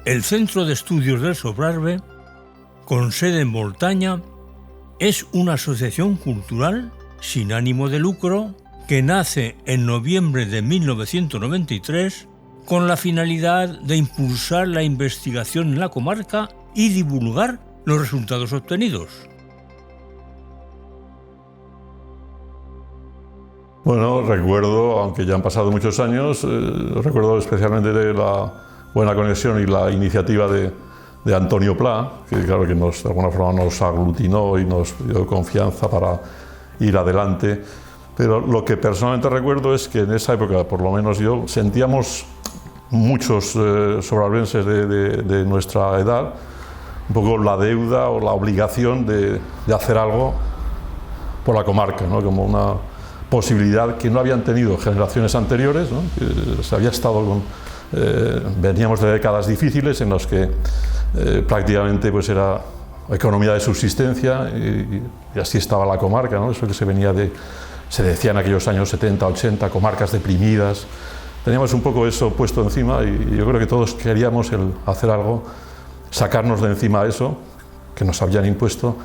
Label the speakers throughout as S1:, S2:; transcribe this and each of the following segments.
S1: El Centro de Estudios del Sobrarbe, con sede en Boltaña, es una asociación cultural sin ánimo de lucro que nace en noviembre de 1993 con la finalidad de impulsar la investigación en la comarca y divulgar los resultados obtenidos.
S2: Bueno, recuerdo, aunque ya han pasado muchos años, recuerdo especialmente de la buena conexión y la iniciativa de Antonio Pla, que claro que de alguna forma nos aglutinó y nos dio confianza para ir adelante. Pero lo que personalmente recuerdo es que en esa época, por lo menos yo, sentíamos muchos sobrarbenses de nuestra edad un poco la deuda o la obligación de hacer algo por la comarca, ¿no? Como una posibilidad que no habían tenido generaciones anteriores, ¿no? Que se había estado veníamos de décadas difíciles en las que prácticamente pues era economía de subsistencia y así estaba la comarca, ¿no? Eso que se decía en aquellos años 70, 80, comarcas deprimidas. Teníamos un poco eso puesto encima y yo creo que todos queríamos hacer algo, sacarnos de encima eso que nos habían impuesto,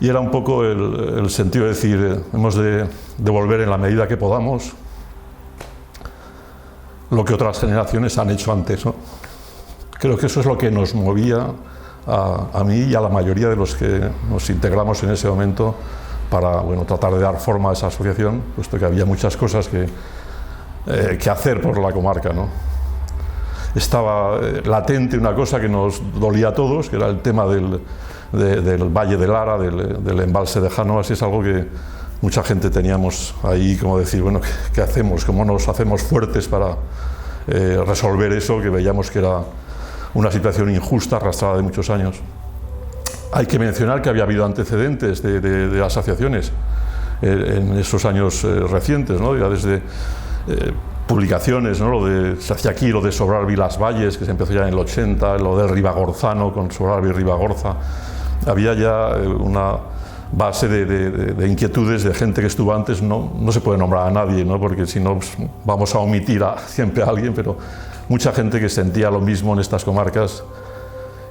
S2: y era un poco el sentido de decir, hemos de devolver en la medida que podamos lo que otras generaciones han hecho antes, ¿no? Creo que eso es lo que nos movía a mí y a la mayoría de los que nos integramos en ese momento para tratar de dar forma a esa asociación, puesto que había muchas cosas que hacer por la comarca, ¿no? Estaba latente una cosa que nos dolía a todos, que era el tema del Valle de Lara, del embalse de Jánovas, y es algo que mucha gente teníamos ahí, como decir, bueno, ¿qué hacemos? ¿Cómo nos hacemos fuertes para resolver eso, que veíamos que era una situación injusta, arrastrada de muchos años? Hay que mencionar que había habido antecedentes de asociaciones en esos años recientes, ¿no? Ya desde publicaciones, ¿no? Se hacía aquí lo de Sobrarbe y Las Valles, que se empezó ya en el 80, lo de Ribagorzano con Sobrarbe y Ribagorza. Había ya una base de inquietudes de gente que estuvo antes. No se puede nombrar a nadie, ¿no? Porque si no pues, vamos a omitir siempre a alguien, pero mucha gente que sentía lo mismo en estas comarcas,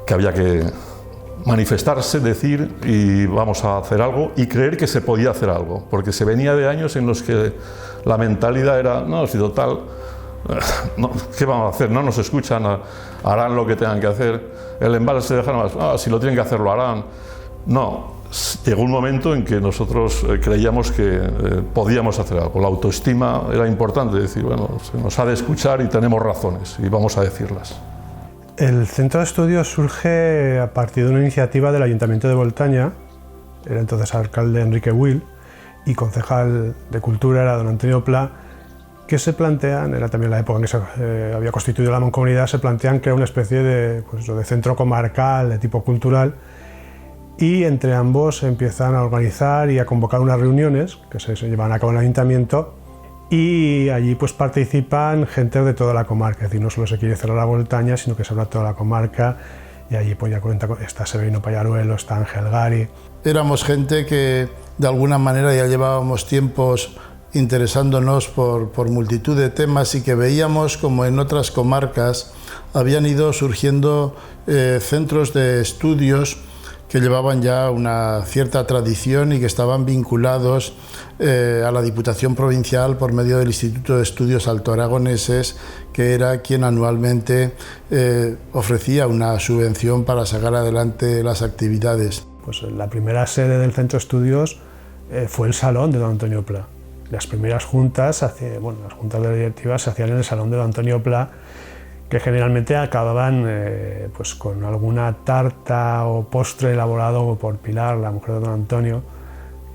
S2: que había que manifestarse, decir y vamos a hacer algo, y creer que se podía hacer algo, porque se venía de años en los que la mentalidad era, no, si total, no, ¿qué vamos a hacer? No nos escuchan, harán lo que tengan que hacer. El embalse de Jánovas, si lo tienen que hacer lo harán. No, llegó un momento en que nosotros creíamos que podíamos hacer algo. La autoestima era importante, decir, bueno, se nos ha de escuchar y tenemos razones y vamos a decirlas.
S3: El Centro de Estudios surge a partir de una iniciativa del Ayuntamiento de Boltaña. Era entonces alcalde Enrique Will y concejal de Cultura era don Antonio Pla, que se plantean, era también la época en que se había constituido la Mancomunidad, se plantean crear una especie de centro comarcal de tipo cultural, y entre ambos empiezan a organizar y a convocar unas reuniones que se llevan a cabo en el Ayuntamiento, y allí pues participan gente de toda la comarca, es decir, no solo se quiere cerrar la Boltaña, sino que se habla de toda la comarca, y allí pues ya está Severino Pallaruelo, está Ángel Gari.
S4: Éramos gente que de alguna manera ya llevábamos tiempos interesándonos por multitud de temas y que veíamos como en otras comarcas habían ido surgiendo centros de estudios que llevaban ya una cierta tradición y que estaban vinculados a la Diputación Provincial por medio del Instituto de Estudios Altoaragoneses, que era quien anualmente ofrecía una subvención para sacar adelante las actividades.
S3: Pues la primera sede del Centro de Estudios fue el salón de don Antonio Pla. Las primeras juntas, las juntas de directivas se hacían en el salón de don Antonio Pla, que generalmente acababan pues con alguna tarta o postre elaborado por Pilar, la mujer de don Antonio,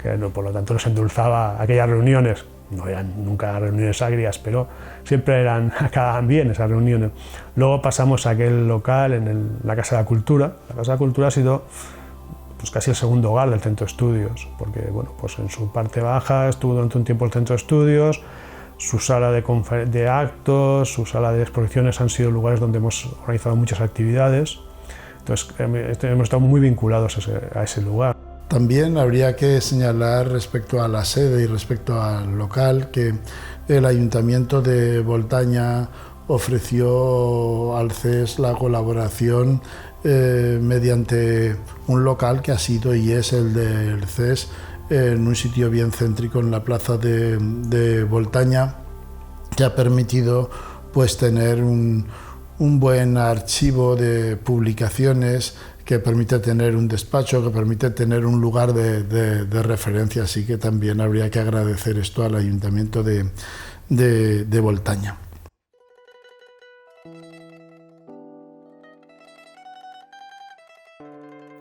S3: que por lo tanto nos endulzaba aquellas reuniones. No eran nunca reuniones agrias, pero siempre acababan bien esas reuniones. Luego pasamos a aquel local en la Casa de la Cultura. La Casa de la Cultura ha sido pues casi el segundo hogar del Centro de Estudios, porque pues en su parte baja estuvo durante un tiempo el Centro de Estudios, su sala de actos, su sala de exposiciones han sido lugares donde hemos organizado muchas actividades, entonces hemos estado muy vinculados a ese lugar.
S4: También habría que señalar respecto a la sede y respecto al local que el Ayuntamiento de Boltaña ofreció al CES la colaboración mediante un local que ha sido y es el del CES, en un sitio bien céntrico en la plaza de Voltaña, que ha permitido pues tener un buen archivo de publicaciones, que permite tener un despacho, que permite tener un lugar de referencia. Así que también habría que agradecer esto al Ayuntamiento de Voltaña.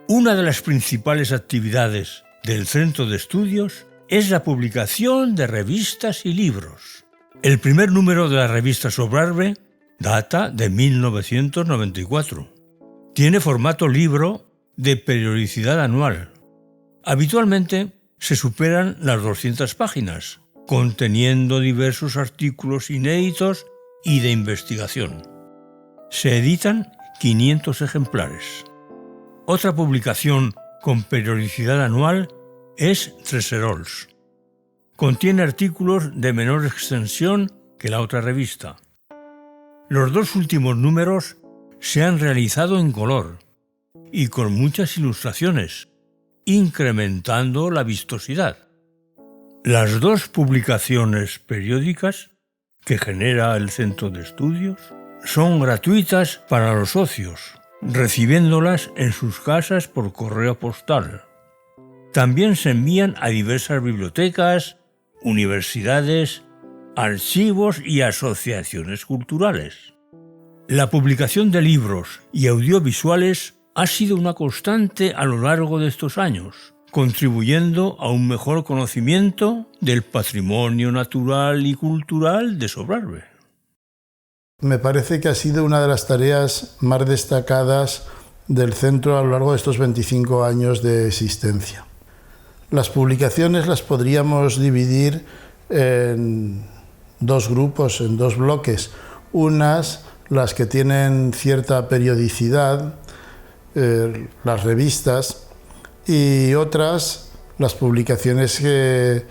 S1: Una de las principales actividades del Centro de Estudios es la publicación de revistas y libros. El primer número de la revista Sobrarbe data de 1994. Tiene formato libro de periodicidad anual. Habitualmente se superan las 200 páginas, conteniendo diversos artículos inéditos y de investigación. Se editan 500 ejemplares. Otra publicación con periodicidad anual es Treserols. Contiene artículos de menor extensión que la otra revista. Los dos últimos números se han realizado en color y con muchas ilustraciones, incrementando la vistosidad. Las dos publicaciones periódicas que genera el Centro de Estudios son gratuitas para los socios, recibiéndolas en sus casas por correo postal. También se envían a diversas bibliotecas, universidades, archivos y asociaciones culturales. La publicación de libros y audiovisuales ha sido una constante a lo largo de estos años, contribuyendo a un mejor conocimiento del patrimonio natural y cultural de Sobrarbe.
S4: Me parece que ha sido una de las tareas más destacadas del centro a lo largo de estos 25 años de existencia. Las publicaciones las podríamos dividir en dos grupos, en dos bloques. Unas, las que tienen cierta periodicidad, las revistas, y otras, las publicaciones que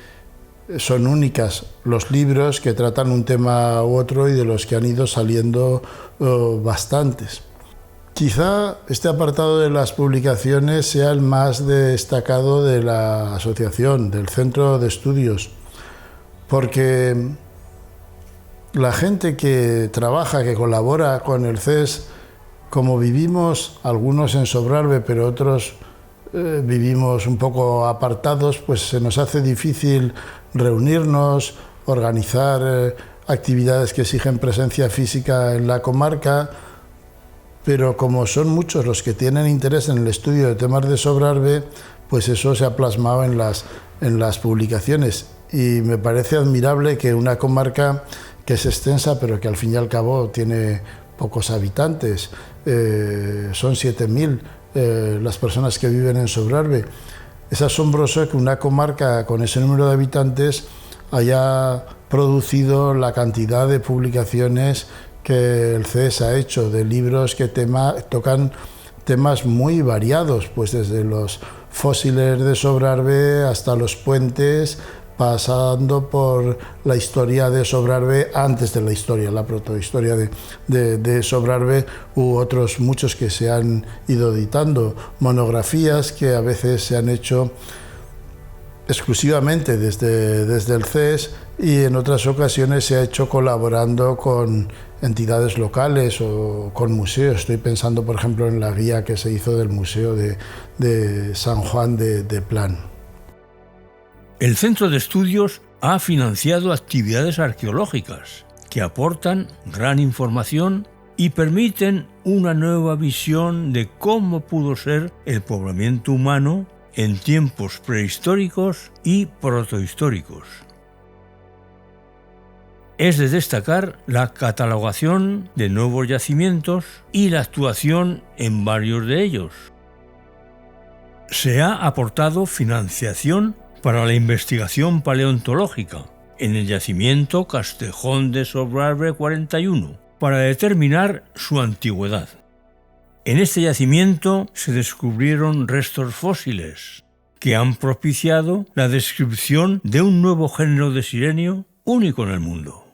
S4: son únicas, los libros que tratan un tema u otro y de los que han ido saliendo bastantes. Quizá este apartado de las publicaciones sea el más destacado de la asociación, del Centro de Estudios, porque la gente que trabaja, que colabora con el CES, como vivimos algunos en Sobrarbe, pero otros vivimos un poco apartados, pues se nos hace difícil reunirnos, organizar actividades que exigen presencia física en la comarca, pero como son muchos los que tienen interés en el estudio de temas de Sobrarbe, pues eso se ha plasmado en las publicaciones. Y me parece admirable que una comarca que es extensa, pero que al fin y al cabo tiene pocos habitantes, son 7.000 las personas que viven en Sobrarbe. Es asombroso que una comarca con ese número de habitantes haya producido la cantidad de publicaciones que el CES ha hecho, de libros que tocan temas muy variados, pues desde los fósiles de Sobrarbe hasta los puentes, pasando por la historia de Sobrarbe antes de la historia, la protohistoria de Sobrarbe, u otros muchos que se han ido editando, monografías que a veces se han hecho exclusivamente desde el CES y en otras ocasiones se ha hecho colaborando con entidades locales o con museos. Estoy pensando, por ejemplo, en la guía que se hizo del Museo de San Juan de Plan.
S1: El Centro de Estudios ha financiado actividades arqueológicas que aportan gran información y permiten una nueva visión de cómo pudo ser el poblamiento humano en tiempos prehistóricos y protohistóricos. Es de destacar la catalogación de nuevos yacimientos y la actuación en varios de ellos. Se ha aportado financiación para la investigación paleontológica en el yacimiento Castejón de Sobrarbe 41 para determinar su antigüedad. En este yacimiento se descubrieron restos fósiles que han propiciado la descripción de un nuevo género de sirenio único en el mundo.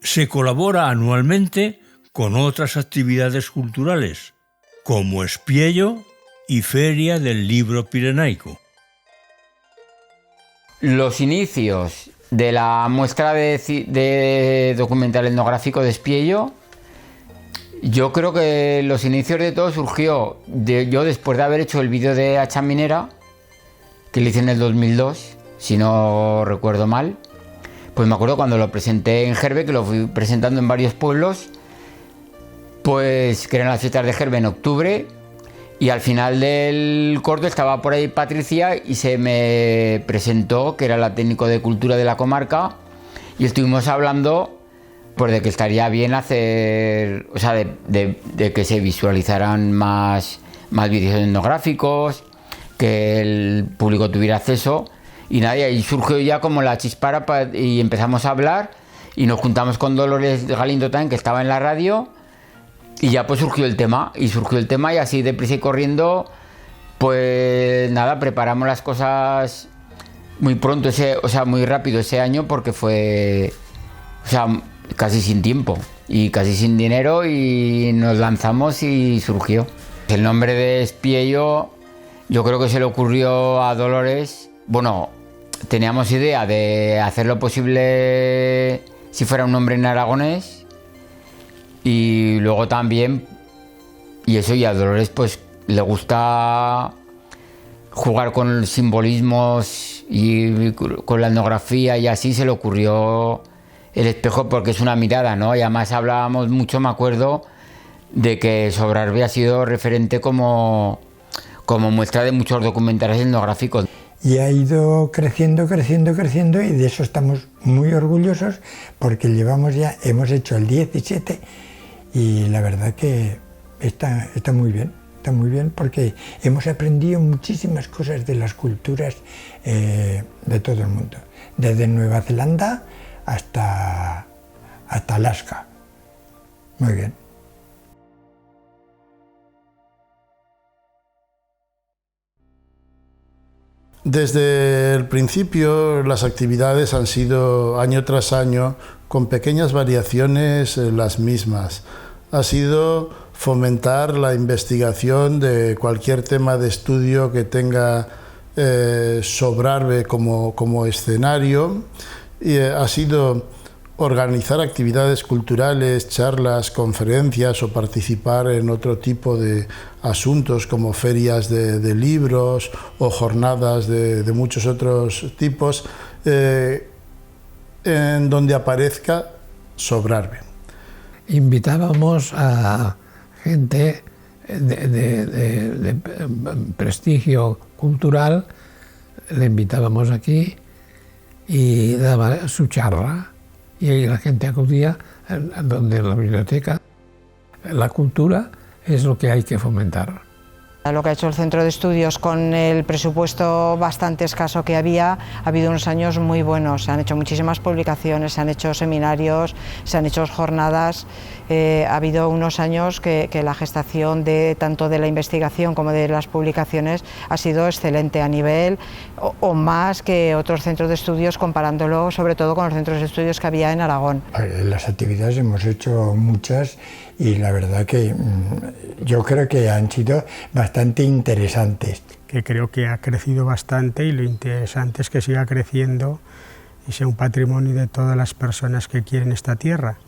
S1: Se colabora anualmente con otras actividades culturales, como Espiello y Feria del Libro Pirenaico.
S5: Los inicios de la muestra de documental etnográfico de Espiello, yo creo que los inicios de todo surgió yo después de haber hecho el vídeo de Hacha Minera, que lo hice en el 2002, si no recuerdo mal. Pues me acuerdo cuando lo presenté en Gerbe, que lo fui presentando en varios pueblos, pues que eran las fiestas de Gerbe en octubre, y al final del corto estaba por ahí Patricia y se me presentó, que era la técnico de cultura de la comarca, y estuvimos hablando pues de que estaría bien hacer, o sea, de que se visualizaran más vídeos etnográficos, que el público tuviera acceso, y nada, y ahí surgió ya como la chispara y empezamos a hablar, y nos juntamos con Dolores Galindo también, que estaba en la radio, y ya pues surgió el tema, y así deprisa y corriendo, pues nada, preparamos las cosas muy pronto, muy rápido ese año, porque fue, casi sin tiempo y casi sin dinero, y nos lanzamos y surgió. El nombre de Espiello, yo creo que se le ocurrió a Dolores. Bueno, teníamos idea de hacer lo posible si fuera un nombre en aragonés, y luego también, y a Dolores pues le gusta jugar con simbolismos y con la etnografía, y así se le ocurrió el espejo, porque es una mirada, ¿no? Y además hablábamos mucho, me acuerdo, de que Sobrarbe ha sido referente como muestra de muchos documentales etnográficos.
S6: Y ha ido creciendo, y de eso estamos muy orgullosos, porque hemos hecho el 17, y la verdad que está muy bien, porque hemos aprendido muchísimas cosas de las culturas de todo el mundo, desde Nueva Zelanda hasta Alaska. Muy bien.
S4: Desde el principio las actividades han sido año tras año con pequeñas variaciones las mismas. Ha sido fomentar la investigación de cualquier tema de estudio que tenga Sobrarbe como escenario, y ha sido organizar actividades culturales, charlas, conferencias, o participar en otro tipo de asuntos como ferias de libros o jornadas de muchos otros tipos, en donde aparezca Sobrarbe.
S7: Invitábamos a gente de prestigio cultural, le invitábamos aquí y daba su charla, y la gente acudía a donde la biblioteca. La cultura es lo que hay que fomentar.
S8: Lo que ha hecho el Centro de Estudios con el presupuesto bastante escaso que ha habido unos años muy buenos. Se han hecho muchísimas publicaciones, se han hecho seminarios, se han hecho jornadas. Ha habido unos años que la gestación tanto de la investigación como de las publicaciones ha sido excelente a nivel o más que otros centros de estudios, comparándolo sobre todo con los centros de estudios que había en Aragón.
S6: Las actividades hemos hecho muchas, y la verdad que yo creo que han sido bastante interesantes.
S3: Que creo que ha crecido bastante, y lo interesante es que siga creciendo y sea un patrimonio de todas las personas que quieren esta tierra.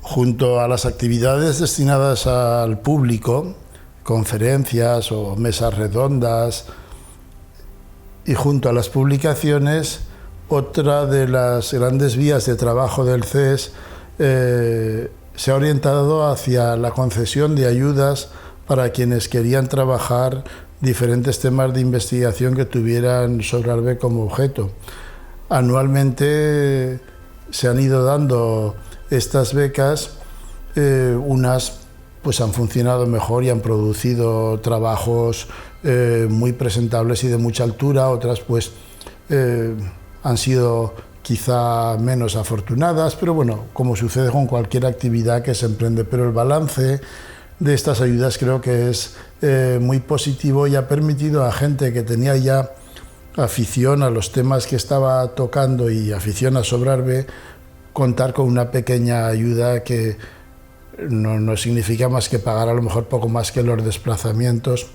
S4: Junto a las actividades destinadas al público, conferencias o mesas redondas, y junto a las publicaciones, otra de las grandes vías de trabajo del CES se ha orientado hacia la concesión de ayudas para quienes querían trabajar diferentes temas de investigación que tuvieran Sobrarbe como objeto. Anualmente se han ido dando estas becas, unas pues han funcionado mejor y han producido trabajos muy presentables y de mucha altura, otras pues han sido quizá menos afortunadas, pero bueno, como sucede con cualquier actividad que se emprende. Pero el balance de estas ayudas creo que es muy positivo, y ha permitido a gente que tenía ya afición a los temas que estaba tocando y afición a Sobrarbe, contar con una pequeña ayuda que no significa más que pagar a lo mejor poco más que los desplazamientos,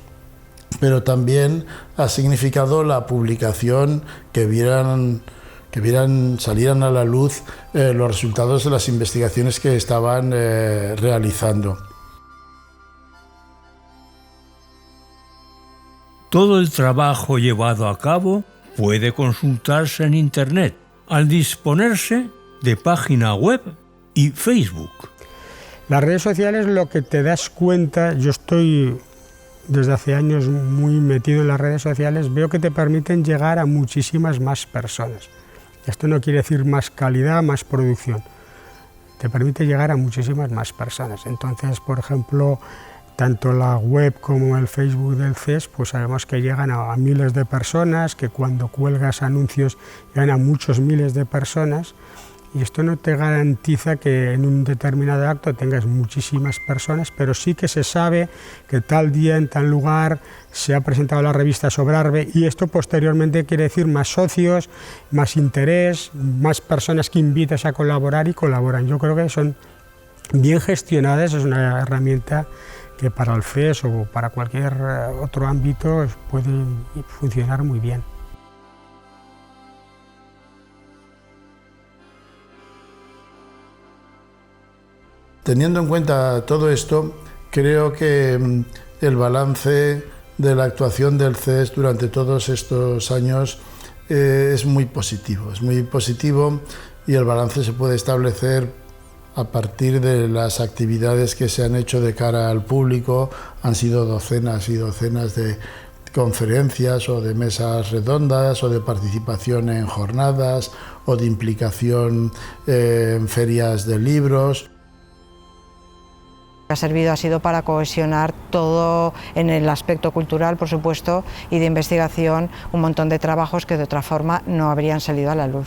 S4: pero también ha significado la publicación, que salieran a la luz los resultados de las investigaciones que estaban realizando.
S1: Todo el trabajo llevado a cabo puede consultarse en Internet al disponerse de página web y Facebook.
S9: Las redes sociales, lo que te das cuenta, yo estoy desde hace años muy metido en las redes sociales, veo que te permiten llegar a muchísimas más personas. Esto no quiere decir más calidad, más producción, te permite llegar a muchísimas más personas. Entonces, por ejemplo, tanto la web como el Facebook del CES, pues sabemos que llegan a miles de personas, que cuando cuelgas anuncios llegan a muchos miles de personas, y esto no te garantiza que en un determinado acto tengas muchísimas personas, pero sí que se sabe que tal día, en tal lugar, se ha presentado la revista Sobrarbe, y esto posteriormente quiere decir más socios, más interés, más personas que invitas a colaborar y colaboran. Yo creo que son bien gestionadas, es una herramienta que para el CES o para cualquier otro ámbito puede funcionar muy bien.
S4: Teniendo en cuenta todo esto, creo que el balance de la actuación del CES durante todos estos años es muy positivo y el balance se puede establecer a partir de las actividades que se han hecho de cara al público. Han sido docenas y docenas de conferencias o de mesas redondas o de participación en jornadas o de implicación en ferias de libros.
S8: Ha sido para cohesionar todo en el aspecto cultural, por supuesto, y de investigación, un montón de trabajos que de otra forma no habrían salido a la luz.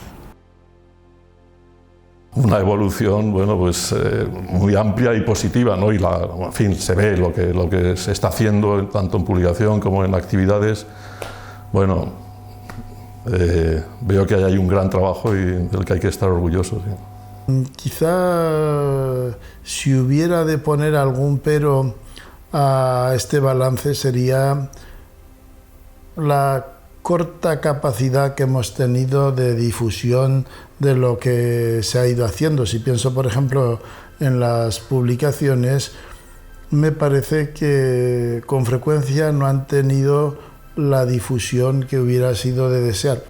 S2: Una evolución, bueno, pues muy amplia y positiva, ¿no? Y en fin, se ve lo que se está haciendo tanto en publicación como en actividades. Bueno, veo que hay un gran trabajo y del que hay que estar orgullosos, ¿sí?
S4: Quizá si hubiera de poner algún pero a este balance sería la corta capacidad que hemos tenido de difusión de lo que se ha ido haciendo. Si pienso, por ejemplo, en las publicaciones, me parece que con frecuencia no han tenido la difusión que hubiera sido de desear.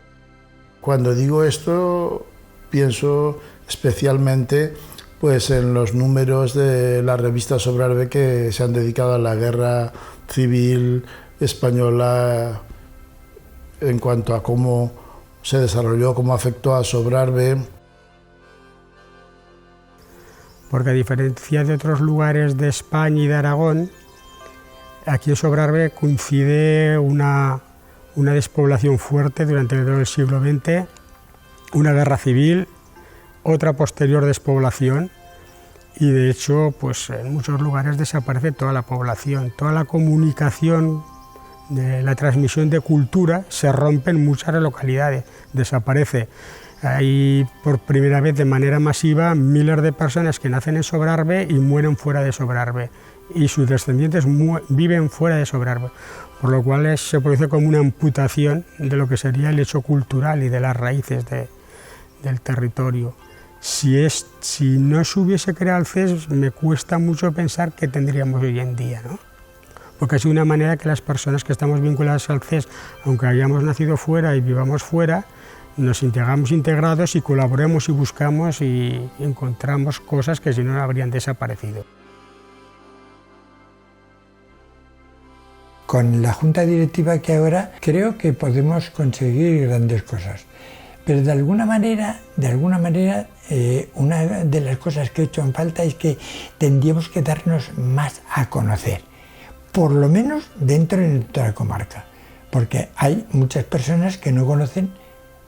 S4: Cuando digo esto, pienso especialmente pues en los números de la revista Sobrarbe que se han dedicado a la guerra civil española en cuanto a cómo se desarrolló, cómo afectó a Sobrarbe.
S9: Porque a diferencia de otros lugares de España y de Aragón, aquí en Sobrarbe coincide una despoblación fuerte durante todo el siglo XX, una guerra civil, otra posterior despoblación, y de hecho pues en muchos lugares desaparece toda la población, toda la comunicación de la transmisión de cultura se rompe en muchas localidades, desaparece. Hay por primera vez de manera masiva miles de personas que nacen en Sobrarbe y mueren fuera de Sobrarbe, y sus descendientes viven fuera de Sobrarbe, por lo cual se produce como una amputación de lo que sería el hecho cultural y de las raíces del territorio. Si no se hubiese creado el CES, me cuesta mucho pensar qué tendríamos hoy en día, ¿no? Porque es una manera que las personas que estamos vinculadas al CES, aunque hayamos nacido fuera y vivamos fuera, nos integramos integrados y colaboremos y buscamos y encontramos cosas que si no habrían desaparecido.
S6: Con la junta directiva que ahora creo que podemos conseguir grandes cosas. Pero de alguna manera, una de las cosas que he hecho en falta es que tendríamos que darnos más a conocer, por lo menos dentro de nuestra comarca, porque hay muchas personas que no conocen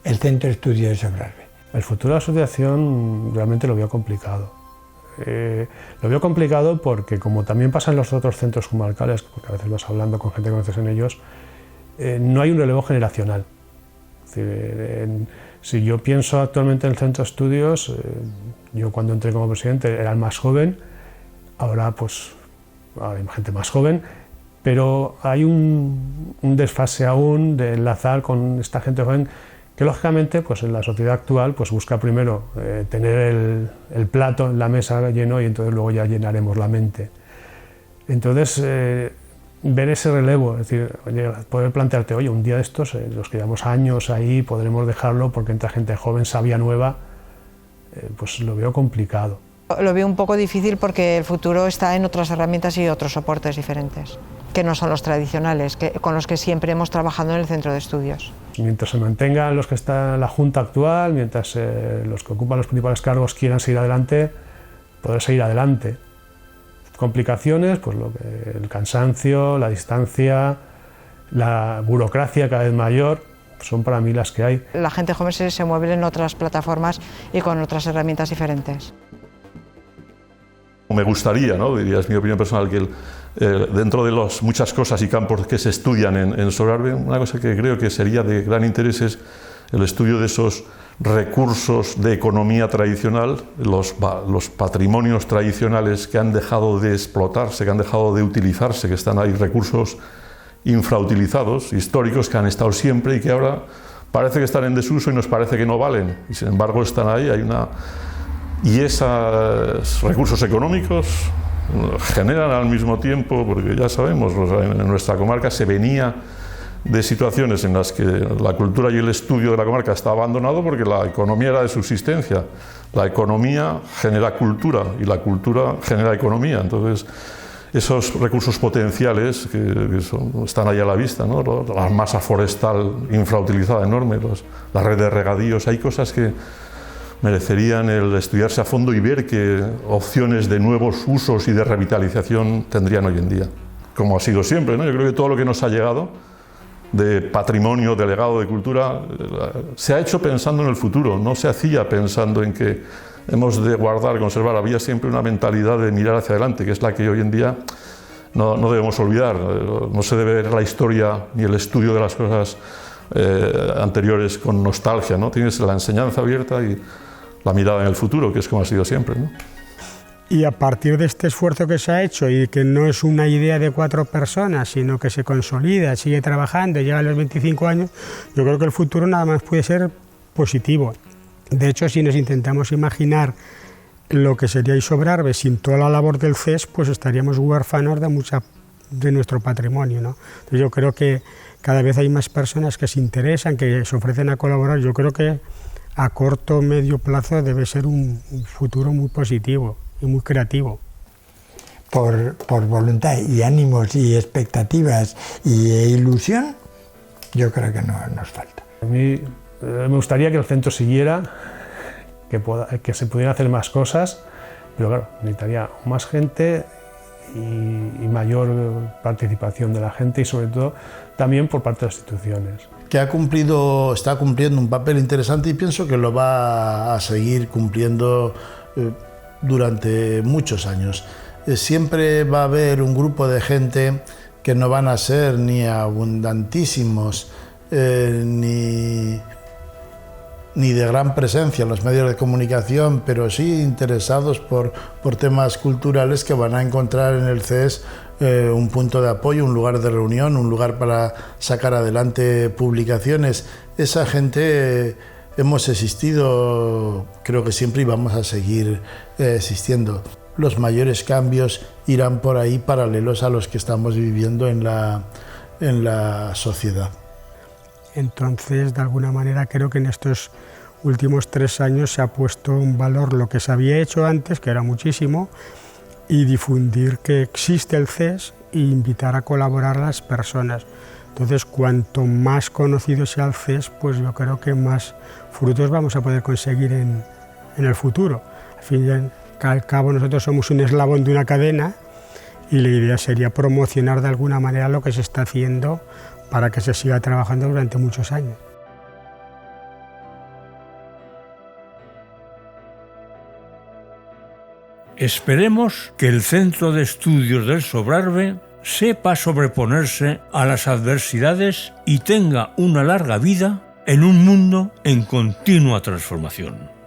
S6: el Centro de Estudios de Sobrarbe.
S3: El futuro de la asociación realmente lo veo complicado. Lo veo complicado porque, como también pasa en los otros centros comarcales, porque a veces vas hablando con gente que conoces en ellos, no hay un relevo generacional. Es decir, si yo pienso actualmente en el centro de estudios, yo cuando entré como presidente era el más joven, ahora pues hay gente más joven, pero hay un desfase aún de enlazar con esta gente joven que lógicamente pues en la sociedad actual pues busca primero tener el plato en la mesa lleno y entonces luego ya llenaremos la mente. Entonces ver ese relevo, es decir, oye, poder plantearte, oye, un día de estos, los que llevamos años ahí, podremos dejarlo porque entra gente joven, sabia, nueva, pues lo veo complicado.
S8: Lo veo un poco difícil porque el futuro está en otras herramientas y otros soportes diferentes, que no son los tradicionales, con los que siempre hemos trabajado en el centro de estudios.
S3: Mientras se mantengan los que están en la Junta actual, mientras los que ocupan los principales cargos quieran seguir adelante, poder seguir adelante. Complicaciones, pues el cansancio, la distancia, la burocracia cada vez mayor, son para mí las que hay.
S8: La gente joven se mueve en otras plataformas y con otras herramientas diferentes.
S2: Me gustaría, ¿no? Diría, es mi opinión personal, que dentro de las muchas cosas y campos que se estudian en Sobrarbe, una cosa que creo que sería de gran interés es el estudio de esos recursos de economía tradicional, los patrimonios tradicionales que han dejado de explotarse, que han dejado de utilizarse, que están ahí, recursos infrautilizados, históricos, que han estado siempre y que ahora parece que están en desuso y nos parece que no valen, y sin embargo están ahí, y esos recursos económicos generan al mismo tiempo, porque ya sabemos, en nuestra comarca se venía de situaciones en las que la cultura y el estudio de la comarca está abandonado porque la economía era de subsistencia. La economía genera cultura y la cultura genera economía. Entonces, esos recursos potenciales que están ahí a la vista, ¿no? La masa forestal infrautilizada enorme, la red de regadíos, hay cosas que merecerían el estudiarse a fondo y ver qué opciones de nuevos usos y de revitalización tendrían hoy en día, como ha sido siempre, ¿no? Yo creo que todo lo que nos ha llegado de patrimonio, de legado, de cultura, se ha hecho pensando en el futuro, no se hacía pensando en que hemos de guardar, conservar. Había siempre una mentalidad de mirar hacia adelante, que es la que hoy en día no debemos olvidar. No se debe ver la historia ni el estudio de las cosas anteriores con nostalgia, ¿no? Tienes la enseñanza abierta y la mirada en el futuro, que es como ha sido siempre, ¿no?
S9: Y a partir de este esfuerzo que se ha hecho y que no es una idea de 4 personas, sino que se consolida, sigue trabajando, llega a los 25 años, yo creo que el futuro nada más puede ser positivo. De hecho, si nos intentamos imaginar lo que sería Isobrarbe sin toda la labor del CES, pues estaríamos huérfanos de nuestro patrimonio, ¿no? Entonces yo creo que cada vez hay más personas que se interesan, que se ofrecen a colaborar. Yo creo que a corto o medio plazo debe ser un futuro muy positivo y muy creativo.
S6: Por voluntad y ánimos y expectativas e ilusión, yo creo que no nos falta.
S3: A mí me gustaría que el centro siguiera, que se pudieran hacer más cosas, pero claro, necesitaría más gente y mayor participación de la gente y sobre todo también por parte de las instituciones.
S4: Que está cumpliendo un papel interesante y pienso que lo va a seguir cumpliendo durante muchos años. Siempre va a haber un grupo de gente que no van a ser ni abundantísimos ni de gran presencia en los medios de comunicación, pero sí interesados por temas culturales, que van a encontrar en el CES un punto de apoyo, un lugar de reunión, un lugar para sacar adelante publicaciones. Esa gente hemos existido, creo que siempre, y vamos a seguir existiendo. Los mayores cambios irán por ahí paralelos a los que estamos viviendo en la sociedad.
S9: Entonces, de alguna manera, creo que en estos últimos 3 años se ha puesto en valor lo que se había hecho antes, que era muchísimo, y difundir que existe el CES e invitar a colaborar a las personas. Entonces, cuanto más conocido sea el CES, pues yo creo que más frutos vamos a poder conseguir en el futuro. Al fin y al cabo, nosotros somos un eslabón de una cadena y la idea sería promocionar de alguna manera lo que se está haciendo para que se siga trabajando durante muchos años.
S1: Esperemos que el Centro de Estudios del Sobrarbe sepa sobreponerse a las adversidades y tenga una larga vida en un mundo en continua transformación.